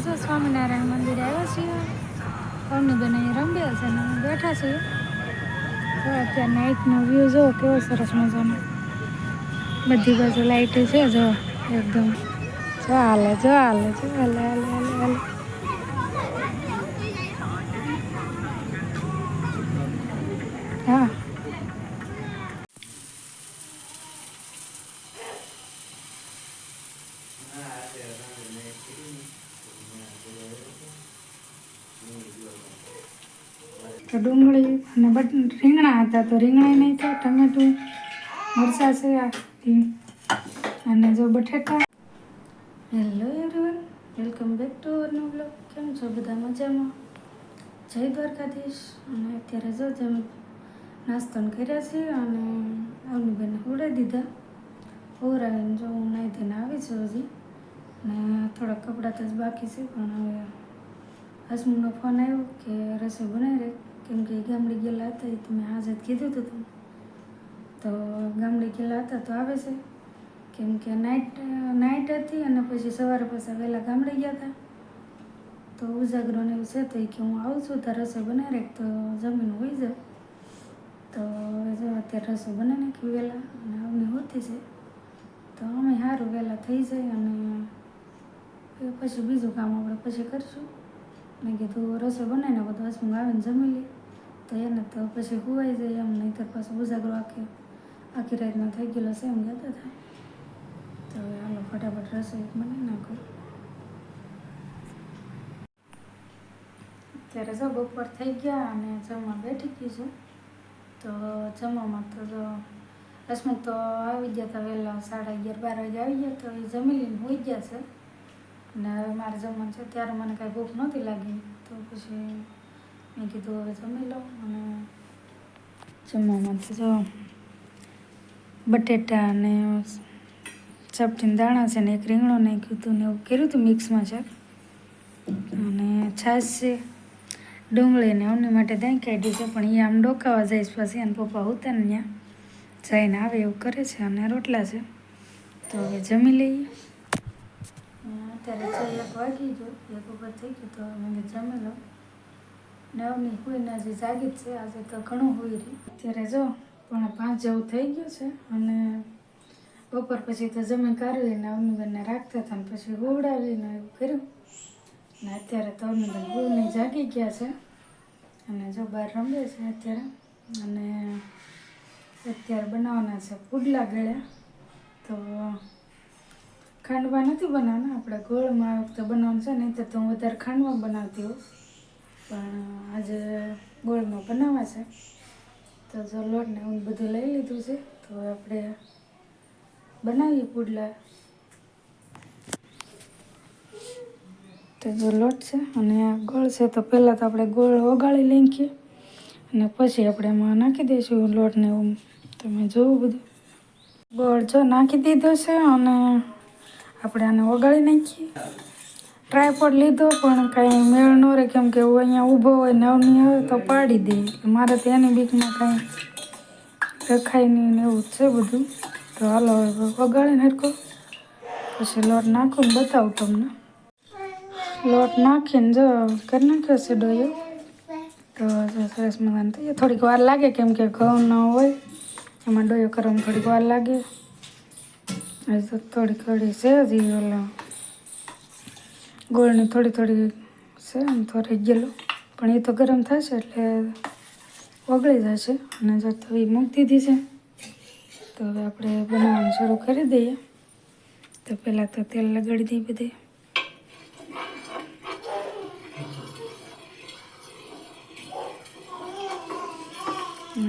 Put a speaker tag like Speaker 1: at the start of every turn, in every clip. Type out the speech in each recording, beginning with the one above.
Speaker 1: જો સ્વામિનારાયણ મંદિરે આવ્યા છીએ. અવનીબેન અહીં રમ્યા છે ને અમે બેઠા છીએ. તો અત્યારે નાઇટનો વ્યૂ જો કેવો સરસ મજાનો. બધી બાજુ લાઇટ છે જો એકદમ. જો હાલે જો હાલે જો હાલે હાલે હાલે હાલે. હા તો ડુંગળી અને રીંગણા હતા તો રીંગણા નહીં થાય, ટમેટું મરચાં છે અને જો બટેટા. Hello everyone, welcome back to our new blog. કેમ છો બધા મજામાં? જય દ્વારકાધીશ. અને અત્યારે જો જેમ નાસ્તો કર્યા છે અને અવનીબેનને ઉડાવી દીધા. ઓરાવીને જો હું નાહી ધોઈને આવી છું હજી, ને થોડાક કપડાં તો જ બાકી છે. પણ હવે હસમુનો ફોન આવ્યો કે રસોઈ બનાવી રહે, કેમ કે ગામડે ગયેલા હતા. એ તમે આજે જ કીધું હતું તમે. તો ગામડે ગયેલા હતા તો આવે છે, કેમ કે નાઇટ હતી અને પછી સવારે પાછા વહેલા ગામડે ગયા હતા. તો ઉજાગરો ને એવું છે તો એ કે હું આવું છું તો રસોઈ બનાવી રાખ તો જમીન હોઈ જાઉં. તો જો અત્યારે રસોઈ બનાવી નાખી વહેલા અને અવની હોતી છે તો અમે સારું વહેલા થઈ જાય અને પછી બીજું કામ આપણે પછી કરીશું. મેં કીધું રસોઈ બનાવીને બધું હસમું આવીને જમી લે તો એને તો પછી હુવાઈ જાય એમ, નહીં તો પાછું ઉજાગરો આખી રાતનો થઈ ગયેલો છે એમ કહેતા હતા. તો હાલો ફટાફટ રસોઈ બનાવી નાખું. અત્યારે જો બપોર થઈ ગયા અને જમવા બેઠી ગઈ છું. તો જમવામાં તો જો હસમુખ તો આવી ગયા હતા વહેલા 11:30-12 વાગે આવી ગયા. તો એ જમી લઈને હોઈ ગયા છે અને હવે મારે જમવાનું છે. ત્યારે મને કાંઈ ભૂખ નહોતી લાગી તો પછી મેં કીધું હવે જમી લઉં. અને જમવામાં તો જો બટેટા અને ચપટીને દાણા છે ને એક રીંગણો નાખ્યું હતું ને એવું કર્યું હતું મિક્સમાં શાક. અને છાશ છે, ડુંગળી ને અમને માટે દહીં કાઢી છે. પણ એ આમ ડોકાવા જાય પછી અને પપ્પા હોતા ને ત્યાં જઈને આવે એવું કરે છે. અને રોટલા છે તો હવે જમી લઈએ. અત્યારે 1 વાગી ગયો, 1 ઉપર થઈ ગયું તો મેં જમી લઉં. ને અવની હોઈને હજી જાગી જ છે. આજે તો ઘણું હોઈ રહી. અત્યારે જો 4:45 જેવું થઈ ગયું છે અને બપોર પછી તો જમીન કાઢવીને અવનીબેનને રાખતા હતા ને પછી હોવડાવીને એવું કર્યું. ને અત્યારે તો અવનીબેન હોઈને જાગી ગયા છે અને જો બહાર રમે છે અત્યારે. અને અત્યારે બનાવવાના છે પુડલા ગળ્યા. તો ખાંડવા નથી બનાવવાના, આપણે ગોળમાં આ વખતે બનાવવાનું છે. નહીં તો હું વધારે ખાંડવા બનાવતી હોઉં, પણ આજે ગોળમાં બનાવવા છે. તો જો લોટને હું બધું લઈ લીધું છે તો આપણે બનાવીએ પુડલા. તો જો લોટ છે અને આ ગોળ છે. તો પહેલાં તો આપણે ગોળ ઓગાળી નાખીએ અને પછી આપણે એમાં નાખી દઈશું લોટને એવું. તમે જોવું બધું ગોળ જો નાખી દીધો છે અને આપણે આને ઓગાળી નાખીએ. ટ્રાયપોડ લીધો પણ કાંઈ મેળ ન રહે, કેમ કે હું અહીંયા ઊભો હોય ને અવની આવે તો પાડી દે. મારે તો એની બીકમાં કાંઈ રખાય નહીં ને એવું છે બધું. તો હાલો હવે ઓગાળીને હરખો પછી લોટ નાખું ને બતાવું તમને. લોટ નાખીને જો કરી નાખ્યો છે ડોયો. તો સરસ મજાનું થઈ જાય. થોડીક વાર લાગે કેમ કે ઘઉં ન હોય એમાં ડોયો કરવામાં થોડીક વાર લાગે. હજી તો થોડી છે હજી ઓલો ગોળની થોડી છે આમ તો રહી ગયેલું, પણ એ તો ગરમ થશે એટલે ઓગળી જશે. અને જો તવી મૂકી દીધી છે તો હવે આપણે બનાવવાનું શરૂ કરી દઈએ. તો પહેલાં તો તેલ લગાડી દઈએ બધે.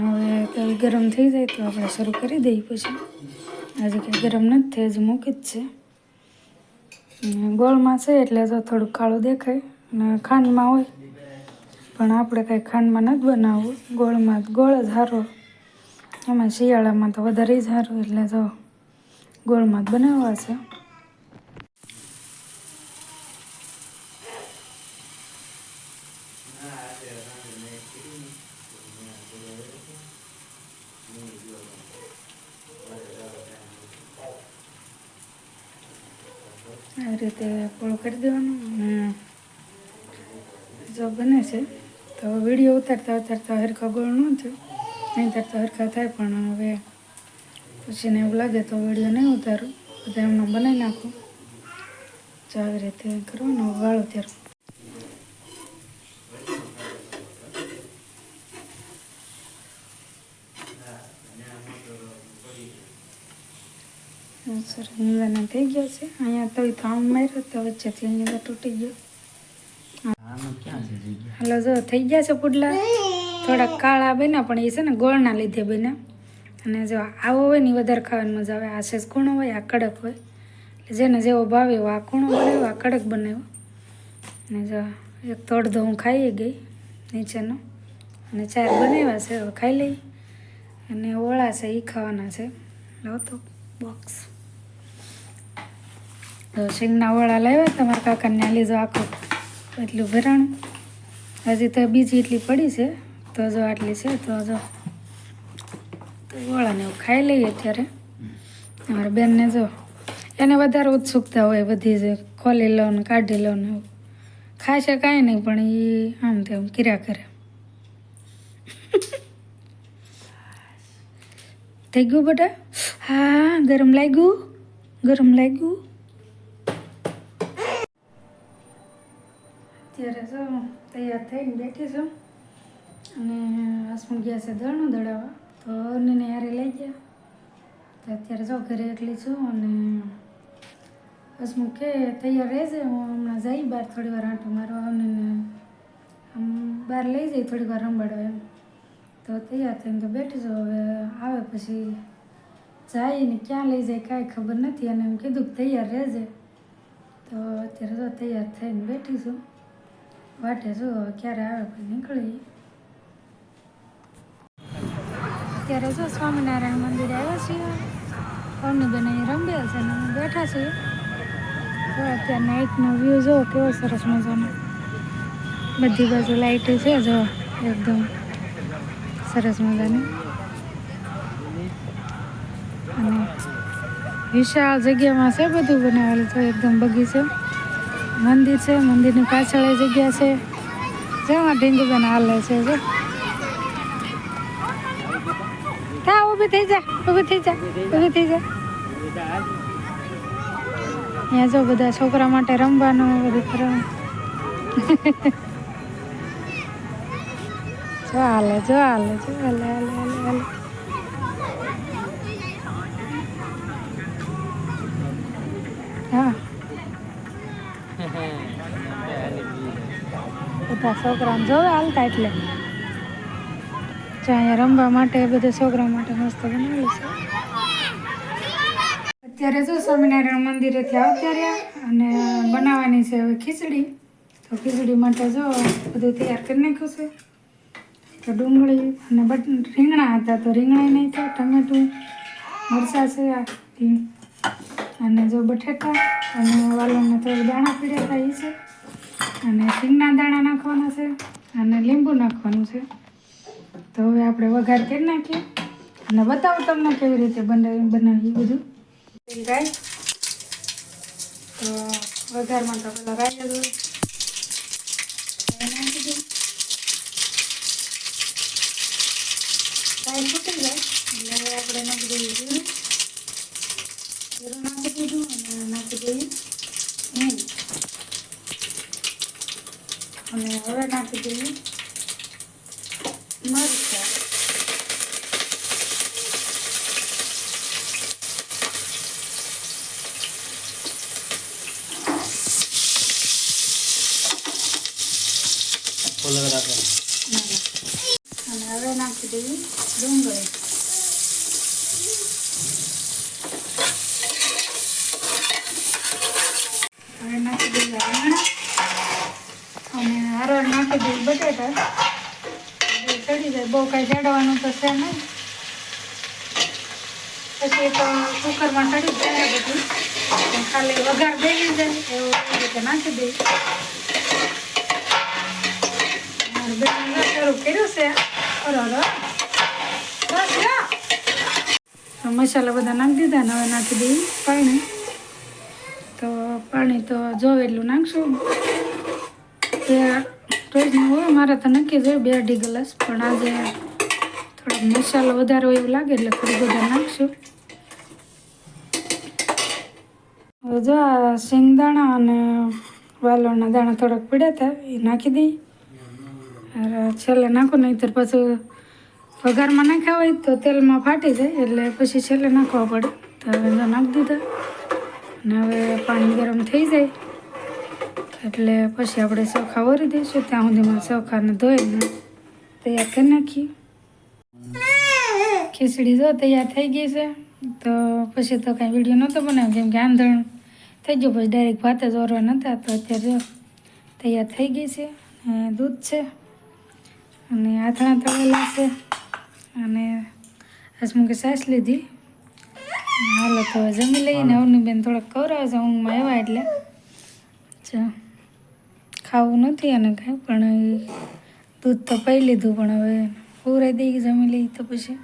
Speaker 1: હવે તવી ગરમ થઈ જાય તો આપણે શરૂ કરી દઈએ. પછી આજે કંઈ ગરમ નથી થઈ, હજી મૂકી જ છે. ગોળમાં છે એટલે તો થોડુંક કાળું દેખાય અને ખાંડમાં હોય પણ આપણે કાંઈ ખાંડમાં નથી બનાવવું. ગોળમાં ગોળ જ સારો, એમાં શિયાળામાં તો વધારે જ સારું. એટલે તો ગોળમાં જ બનાવવા છે. એ રીતે પોળું કરી દેવાનું. અને જો બને છે તો વિડીયો ઉતારતા હરખા ગોળ ન થયો, નહીં તો હરખા થાય. પણ હવે પછી ને એવું લાગે તો વિડીયો નહીં ઉતારું, બધા એમનો બનાવી નાખું. જો આવી રીતે કરવાનું વાળો ત્યારે. સર રીંગણાના થઈ ગયા છે. અહીંયા તો આમ માર્યો તો વચ્ચેથી અહીંયા તૂટી ગયો. હાલો જો થઈ ગયા છે પુડલા. થોડાક કાળા બન્યા પણ એ છે ને ગોળના લીધે બન્યા. અને જો આવો હોય ને વધારે ખાવાની મજા આવે. આ છે કૂણો હોય, આ કડક હોય. એટલે જેને જેવો ભાવે એવો આ કૂણો બનાવ્યો, આ કડક બનાવ્યો. અને જો એક તો અડધો હું ખાઈ ગઈ નીચેનો, અને 4 બનાવ્યા છે. હવે ખાઈ લઈ. અને ઓળા છે એ ખાવાના છે. લો તો બોક્સ તો શીંગના ઓળા લાવ્યા તમારા કાકાને લીધો આખો એટલું ભરાણું. હજી તો બીજી એટલી પડી છે, તો જો આટલી છે. તો જો તો ઓળાને એવું ખાઈ લઈએ અત્યારે. અમારા બેનને જો એને વધારે ઉત્સુકતા હોય બધી જ ખોલી લો ને કાઢી લો ને એવું. ખાશે કાંઈ નહીં પણ એ આમ તેમ કર્યા કરે. થઈ ગયું બેટા? હા ગરમ લાગ્યું, ગરમ લાગ્યું. અત્યારે જો તૈયાર થઈને બેઠી છું. અને હસમું ગયા છે દળનું દળાવવા, તો અર્નીને હારે લઈ ગયા. તો અત્યારે જો ઘરે એકલી છું. અને હસમું કે તૈયાર રહેજે, હું હમણાં જઈ બહાર થોડી વાર આંટો મારવા. અર્નીને આમ બહાર લઈ જઈ થોડી વાર રંબાડવા એમ. તો તૈયાર થઈને તો બેઠી છું. હવે આવે પછી જાય ને ક્યાં લઈ જાય કાંઈ ખબર નથી. અને એમ કીધું કે તૈયાર રહેજે. તો અત્યારે જો તૈયાર થઈને બેઠી છું. વાટે જો હવે ક્યારે આવે પછી નીકળી. અત્યારે જો સ્વામિનારાયણ મંદિરે આવ્યા છીએ. કોની બેન અહીં રમે છે ને અમે બેઠા છીએ. તો અત્યારે નાઇટનો વ્યૂ જો કેવો સરસ મજાનો. બધી બાજુ લાઇટ છે જો એકદમ સરસ મજાની. અને વિશાળ જગ્યામાં છે બધું બનાવેલું છે એકદમ બગીચો. મંદિર છે, મંદિરની પાછળ જગ્યા છે જેમાં ઢીંગુબેન હાલે છે. જો તા ઊભી થઈ જા, ઊભી થઈ જા, ઊભી થઈ જા. અહીંયા જો બધા છોકરા માટે રમવાનું બધું કરવાનું. જો હાલે, જો હાલે, જો હાલે, હાલે, હાલે, હાલે. હા બધા છોકરાને જોવે હાલતા એટલે. જો અહીંયા રમવા માટે બધા છોકરા માટે મસ્ત બનાવેલું છે. અત્યારે જો સ્વામિનારાયણ મંદિરેથી આવતા રહ્યા અને બનાવવાની છે હવે ખીચડી. તો ખીચડી માટે જો બધું તૈયાર કરી નાખ્યું છે. તો ડુંગળી અને રીંગણા હતા તો રીંગણા નહીં છે, ટમેટું, મરચાં છે અને જો બટેટા અને વાલોને થોડા દાણા પીડ્યા હતા એ છે. અને શીંગના દાણા નાખવાના છે અને લીંબુ નાખવાનું છે. તો હવે આપણે વઘાર કરી નાખીએ અને બતાવું તમને કેવી રીતે બનાવીએ બધું. રાઈ તો વઘારમાં તો પેલા રાઈ નાખી દઉં. રાઈ ફૂટી જાય એટલે આપણે નાખી દઈએ જીરું. જીરું નાખી દીધું અને નાખી દઈએ હિંગ. અને હવે નાખી દઈએ મરચાં. અને હવે નાખી દઈએ ડુંગળી. હવે નાખી દઈએ રીંગણા અને હરળ નાખી દઈએ બટેટા. ચડી જાય, બહુ કાંઈ ચડવાનું તો છે નહીં. પછી તો કુકરમાં ચડી જાય બધું, ખાલી વઘાર બેસી જાય એવું રીતે નાખી દઈએ. શરૂ કર્યું છે મસાલા બધા નાખી દીધા ને હવે નાખી દઈએ પાણી. તો પાણી પાણી તો જોવે એટલું નાખશું. રોજનું હોય મારે તો નક્કી જ હોય 2-2 ગ્લાસ, પણ આજે થોડોક મસાલો વધારે હોય એવું લાગે એટલે થોડું વધારે નાખશું. હવે જો આ શેંગદાણા અને વાલોળના દાણા થોડાક પડ્યા હતા એ નાખી દઈ. છેલ્લે નાખો, નહીંતર પાછું વઘારમાં નાખ્યા હોય તો તેલમાં ફાટી જાય, એટલે પછી છેલ્લે નાખવા પડે. તો હવે નાખી દીધા અને હવે પાણી ગરમ થઈ જાય એટલે પછી આપણે ચોખા વરી દઈશું. ત્યાં સુધીમાં ચોખાને ધોઈને તૈયાર કરી નાખીએ. ખીચડી જો તૈયાર થઈ ગઈ છે. તો પછી તો કાંઈ વિડીયો નહોતો બનાવ્યો, કેમ કે આંધણ થઈ ગયું. પછી ડાયરેક્ટ ભાત જ ઓરવા નહોતા. તો અત્યારે જો તૈયાર થઈ ગઈ છે. દૂધ છે અને આથણા તળેલા છે અને હસમુખી છાશ લીધી. હાલો તો જમી લઈને અવની બેન થોડાક ખવડાવે છે ઊંઘમાં એવા, એટલે ખાવું નથી અને કાંઈ, પણ દૂધ તો પી લીધું, પણ હવે પૂરાઈ દઈ જમી લઈ તો પછી